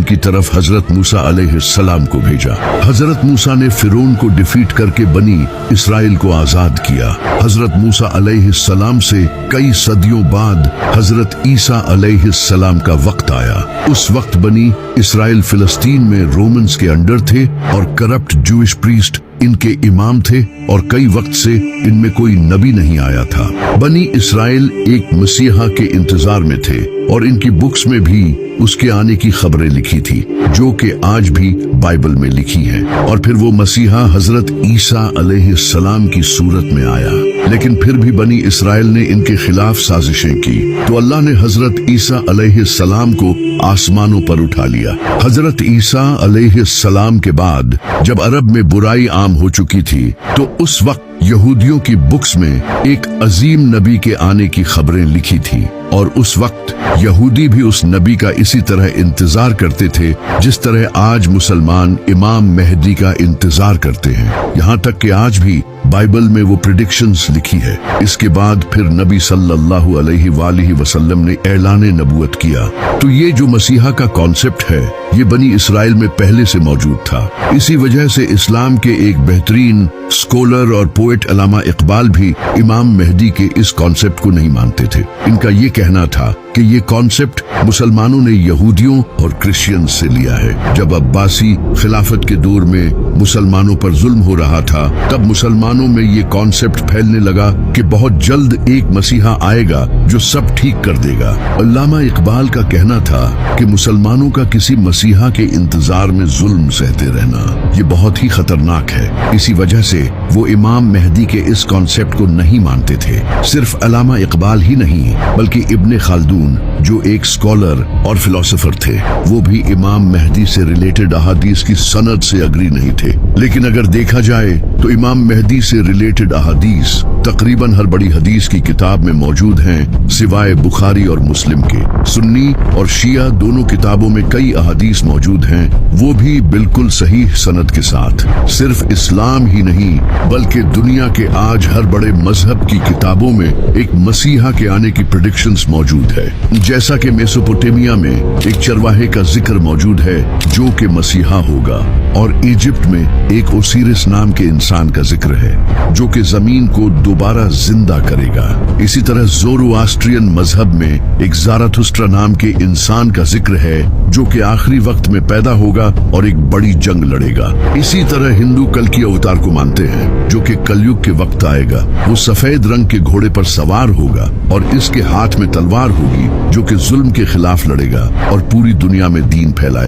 کی طرف حضرت موسیٰ علیہ السلام کو بھیجا۔ حضرت موسیٰ نے فرعون کو ڈیفیٹ کر کے بنی اسرائیل کو آزاد کیا۔ حضرت موسیٰ علیہ السلام سے کئی صدیوں بعد حضرت عیسیٰ علیہ السلام کا وقت آیا۔ اس وقت بنی اسرائیل فلسطین میں رومنز کے انڈر تھے اور کرپٹ جوئش پریسٹ ان کے امام تھے، اور کئی وقت سے ان میں کوئی نبی نہیں آیا تھا۔ بنی اسرائیل ایک مسیحا کے انتظار میں تھے، اور ان کی بکس میں بھی اس کے آنے کی خبریں لکھی تھی، جو کہ آج بھی بائبل میں لکھی ہیں۔ اور پھر وہ مسیحا حضرت عیسیٰ علیہ السلام کی صورت میں آیا، لیکن پھر بھی بنی اسرائیل نے ان کے خلاف سازشیں کی، تو اللہ نے حضرت عیسیٰ علیہ السلام کو آسمانوں پر اٹھا لیا۔ حضرت عیسیٰ علیہ السلام کے بعد جب عرب میں برائی عام ہو چکی تھی، تو اس وقت یہودیوں کی بکس میں ایک عظیم نبی کے آنے کی خبریں لکھی تھی، اور اس وقت یہودی بھی اس نبی کا اسی طرح انتظار کرتے تھے جس طرح آج مسلمان امام مہدی کا انتظار کرتے ہیں، یہاں تک کہ آج بھی بائبل میں وہ پریڈکشنز لکھی ہے۔ اس کے بعد پھر نبی صلی اللہ علیہ وآلہ وسلم نے اعلان نبوت کیا۔ تو یہ جو مسیحا کا کانسیپٹ ہے، یہ بنی اسرائیل میں پہلے سے موجود تھا۔ اسی وجہ سے اسلام کے ایک بہترین اسکولر اور پوئٹ علامہ اقبال بھی امام مہدی کے اس کانسیپٹ کو نہیں مانتے تھے۔ ان کا یہ کہنا تھا کہ یہ کانسیپٹ مسلمانوں نے یہودیوں اور کرسچین سے لیا ہے۔ جب عباسی خلافت کے دور میں مسلمانوں پر ظلم ہو رہا تھا، تب مسلمانوں میں یہ کانسیپٹ پھیلنے لگا کہ بہت جلد ایک مسیحا آئے گا جو سب ٹھیک کر دے گا۔ علامہ اقبال کا کہنا تھا کہ مسلمانوں کا کسی مسیحا کے انتظار میں ظلم سہتے رہنا یہ بہت ہی خطرناک ہے۔ اسی وجہ سے وہ امام مہدی کے اس کانسیپٹ کو نہیں مانتے تھے۔ صرف علامہ اقبال ہی نہیں، بلکہ ابن خلدون جو ایک اسکالر اور فلسفر تھے، وہ بھی امام مہدی سے ریلیٹڈ احادیث کی سند سے اگری نہیں تھے۔ لیکن اگر دیکھا جائے تو امام مہدی سے ریلیٹڈ احادیث تقریباً ہر بڑی حدیث کی کتاب میں موجود ہیں، سوائے بخاری اور مسلم کے۔ سنی اور شیعہ دونوں کتابوں میں کئی احادیث موجود ہیں، وہ بھی بالکل صحیح سند کے ساتھ۔ صرف اسلام ہی نہیں، بلکہ دنیا کے آج ہر بڑے مذہب کی کتابوں میں ایک مسیحا کے آنے کی پریڈکشنز موجود ہے۔ جیسا کہ میسوپوٹیمیا میں ایک چرواہے کا ذکر موجود ہے جو کہ مسیحا ہوگا، اور ایجپٹ میں ایک اوسیرس نام کے انسان کا ذکر ہے جو کہ زمین کو دوبارہ زندہ کرے گا۔ اسی طرح زورو-آسٹرین مذہب میں ایک زاراتھسٹرا نام کے انسان کا ذکر ہے جو کہ آخری وقت میں پیدا ہوگا اور ایک بڑی جنگ لڑے گا۔ اسی طرح ہندو کلکی اوتار کو مانتے ہیں جو کہ کلیوگ کے وقت آئے گا۔ وہ سفید رنگ کے گھوڑے پر سوار ہوگا اور اس کے ہاتھ میں تلوار ہوگی جو کہ ظلم کے خلاف لڑے گا اور پوری دنیا میں دین پھیلائے